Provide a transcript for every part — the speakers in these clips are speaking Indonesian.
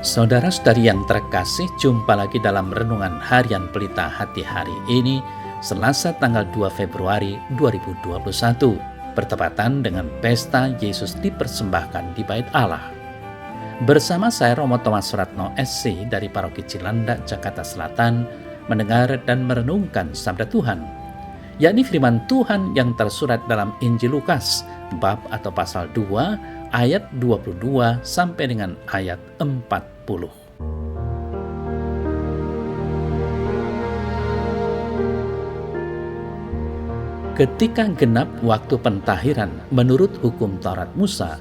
Saudara-saudari yang terkasih, jumpa lagi dalam Renungan Harian Pelita Hati hari ini, Selasa tanggal 2 Februari 2021, bertepatan dengan pesta Yesus dipersembahkan di Bait Allah. Bersama saya Romo Thomas Suratno SC dari Paroki Cilandak, Jakarta Selatan, mendengar dan merenungkan sabda Tuhan, yakni firman Tuhan yang tersurat dalam Injil Lukas, bab atau pasal 2, ayat 22 sampai dengan ayat 40. Ketika genap waktu pentahiran menurut hukum Taurat Musa,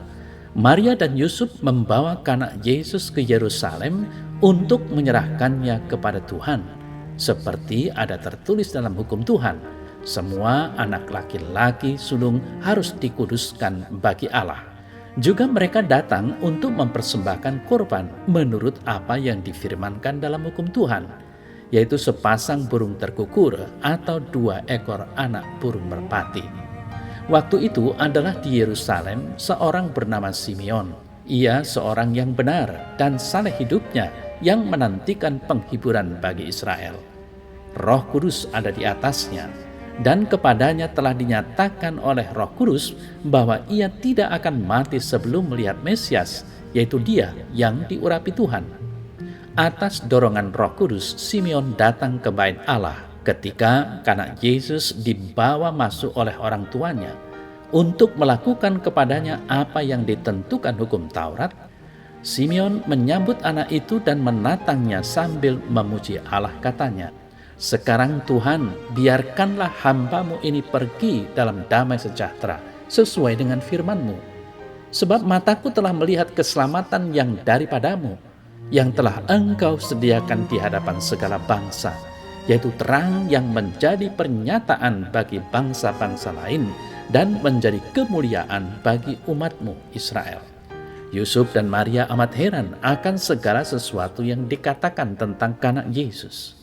Maria dan Yusuf membawa anak Yesus ke Yerusalem untuk menyerahkannya kepada Tuhan. Seperti ada tertulis dalam hukum Tuhan, semua anak laki-laki sulung harus dikuduskan bagi Allah. Juga mereka datang untuk mempersembahkan korban menurut apa yang difirmankan dalam hukum Tuhan, yaitu sepasang burung terkukur atau 2 ekor anak burung merpati. Waktu itu adalah di Yerusalem seorang bernama Simeon. Ia seorang yang benar dan saleh hidupnya yang menantikan penghiburan bagi Israel. Roh Kudus ada di atasnya, dan kepadanya telah dinyatakan oleh Roh Kudus bahwa ia tidak akan mati sebelum melihat Mesias, yaitu Dia yang diurapi Tuhan. Atas dorongan Roh Kudus, Simeon datang ke Bait Allah ketika anak Yesus dibawa masuk oleh orang tuanya untuk melakukan kepadanya apa yang ditentukan hukum Taurat. Simeon menyambut anak itu dan menatangnya sambil memuji Allah, katanya, "Sekarang Tuhan, biarkanlah hamba-Mu ini pergi dalam damai sejahtera, sesuai dengan firman-Mu. Sebab mataku telah melihat keselamatan yang daripada-Mu, yang telah Engkau sediakan di hadapan segala bangsa, yaitu terang yang menjadi pernyataan bagi bangsa-bangsa lain, dan menjadi kemuliaan bagi umat-Mu Israel." Yusuf dan Maria amat heran akan segala sesuatu yang dikatakan tentang anak Yesus.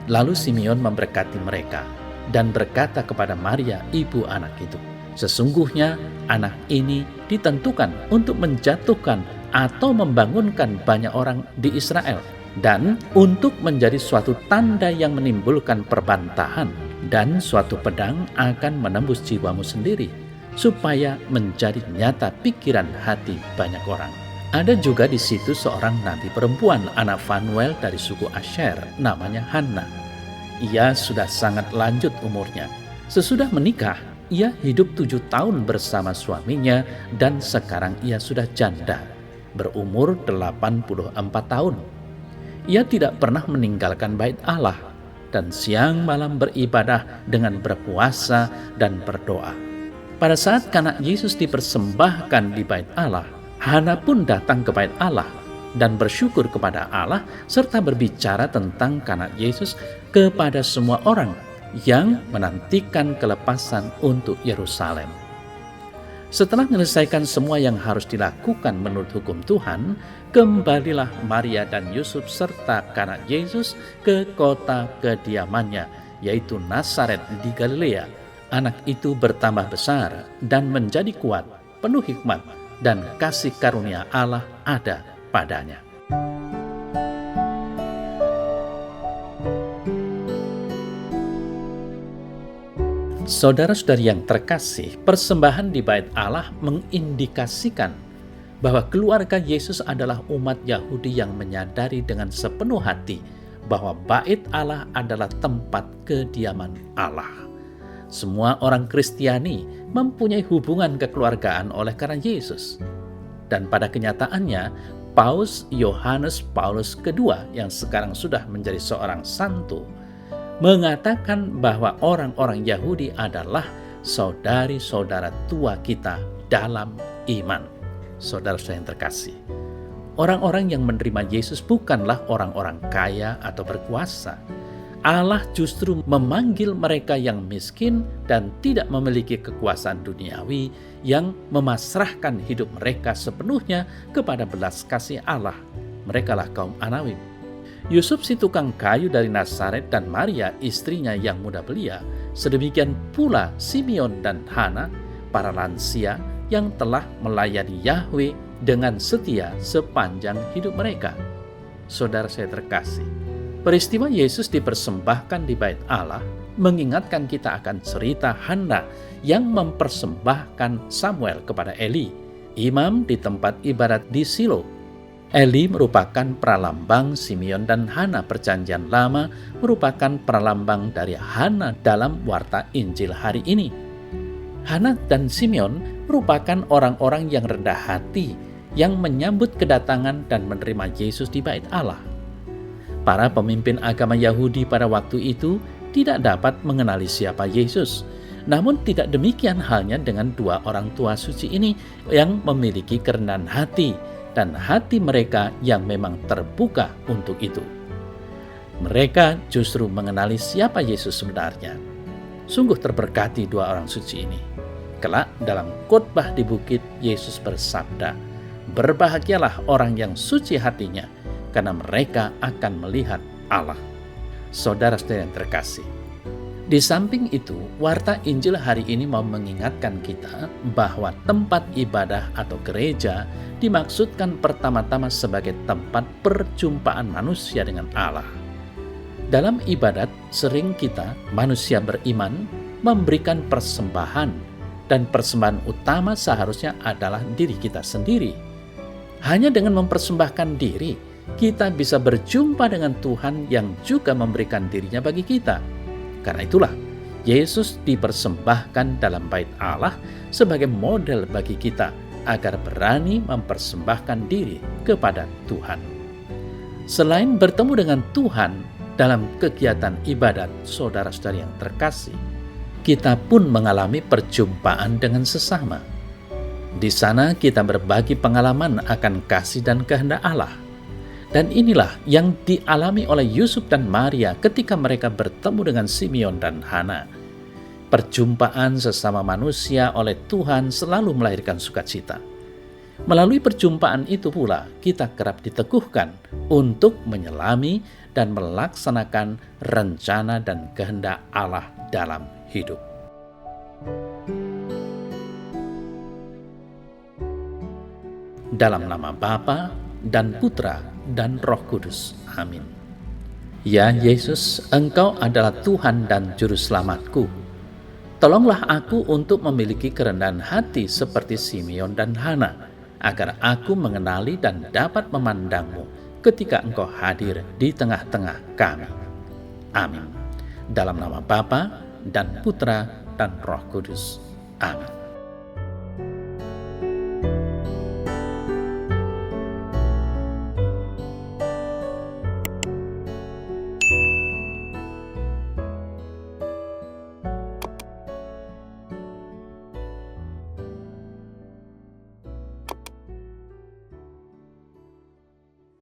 Lalu Simeon memberkati mereka dan berkata kepada Maria, ibu anak itu, "Sesungguhnya anak ini ditentukan untuk menjatuhkan atau membangunkan banyak orang di Israel, dan untuk menjadi suatu tanda yang menimbulkan perbantahan, dan suatu pedang akan menembus jiwamu sendiri, supaya menjadi nyata pikiran hati banyak orang." Ada juga di situ seorang nabi perempuan, anak Fanuel dari suku Asher, namanya Hana. Ia sudah sangat lanjut umurnya. Sesudah menikah, ia hidup 7 tahun bersama suaminya, dan sekarang ia sudah janda, berumur 84 tahun. Ia tidak pernah meninggalkan Bait Allah, dan siang malam beribadah dengan berpuasa dan berdoa. Pada saat anak Yesus dipersembahkan di Bait Allah, Hana pun datang ke Bait Allah dan bersyukur kepada Allah serta berbicara tentang anak Yesus kepada semua orang yang menantikan kelepasan untuk Yerusalem. Setelah menyelesaikan semua yang harus dilakukan menurut hukum Tuhan, kembalilah Maria dan Yusuf serta anak Yesus ke kota kediamannya, yaitu Nazaret di Galilea. Anak itu bertambah besar dan menjadi kuat, penuh hikmat, dan kasih karunia Allah ada padanya. Saudara-saudari yang terkasih, persembahan di Bait Allah mengindikasikan bahwa keluarga Yesus adalah umat Yahudi yang menyadari dengan sepenuh hati bahwa Bait Allah adalah tempat kediaman Allah. Semua orang Kristiani mempunyai hubungan kekeluargaan oleh karena Yesus. Dan pada kenyataannya, Paus Yohanes Paulus II yang sekarang sudah menjadi seorang santo, mengatakan bahwa orang-orang Yahudi adalah saudari-saudara tua kita dalam iman. Saudara-saudara yang terkasih, orang-orang yang menerima Yesus bukanlah orang-orang kaya atau berkuasa. Allah justru memanggil mereka yang miskin dan tidak memiliki kekuasaan duniawi, yang memasrahkan hidup mereka sepenuhnya kepada belas kasih Allah. Merekalah kaum Anawim. Yusuf si tukang kayu dari Nazaret dan Maria istrinya yang muda belia, sedemikian pula Simeon dan Hana, para lansia yang telah melayani Yahweh dengan setia sepanjang hidup mereka. Saudara saya terkasih, peristiwa Yesus dipersembahkan di bait Allah mengingatkan kita akan cerita Hana yang mempersembahkan Samuel kepada Eli, imam di tempat ibadat di Silo. Eli merupakan pralambang Simeon dan Hana. Perjanjian Lama merupakan pralambang dari Hana dalam warta Injil hari ini. Hana dan Simeon merupakan orang-orang yang rendah hati yang menyambut kedatangan dan menerima Yesus di bait Allah. Para pemimpin agama Yahudi pada waktu itu tidak dapat mengenali siapa Yesus. Namun tidak demikian halnya dengan dua orang tua suci ini yang memiliki kerendahan hati dan hati mereka yang memang terbuka untuk itu. Mereka justru mengenali siapa Yesus sebenarnya. Sungguh terberkati dua orang suci ini. Kelak dalam khotbah di bukit, Yesus bersabda, "Berbahagialah orang yang suci hatinya, karena mereka akan melihat Allah." Saudara-saudara yang terkasih, di samping itu, warta Injil hari ini mau mengingatkan kita bahwa tempat ibadah atau gereja dimaksudkan pertama-tama sebagai tempat perjumpaan manusia dengan Allah. Dalam ibadat, sering kita, manusia beriman, memberikan persembahan, dan persembahan utama seharusnya adalah diri kita sendiri. Hanya dengan mempersembahkan diri, kita bisa berjumpa dengan Tuhan yang juga memberikan dirinya bagi kita. Karena itulah, Yesus dipersembahkan dalam bait Allah sebagai model bagi kita agar berani mempersembahkan diri kepada Tuhan. Selain bertemu dengan Tuhan dalam kegiatan ibadat, saudara-saudari yang terkasih, kita pun mengalami perjumpaan dengan sesama. Di sana kita berbagi pengalaman akan kasih dan kehendak Allah. Dan inilah yang dialami oleh Yusuf dan Maria ketika mereka bertemu dengan Simeon dan Hana. Perjumpaan sesama manusia oleh Tuhan selalu melahirkan sukacita. Melalui perjumpaan itu pula kita kerap diteguhkan untuk menyelami dan melaksanakan rencana dan kehendak Allah dalam hidup. Dalam nama Bapa dan Putra dan Roh Kudus. Amin. Ya Yesus, Engkau adalah Tuhan dan Juru Selamatku. Tolonglah aku untuk memiliki kerendahan hati seperti Simeon dan Hana, agar aku mengenali dan dapat memandang-Mu ketika Engkau hadir di tengah-tengah kami. Amin. Dalam nama Bapa dan Putra dan Roh Kudus. Amin.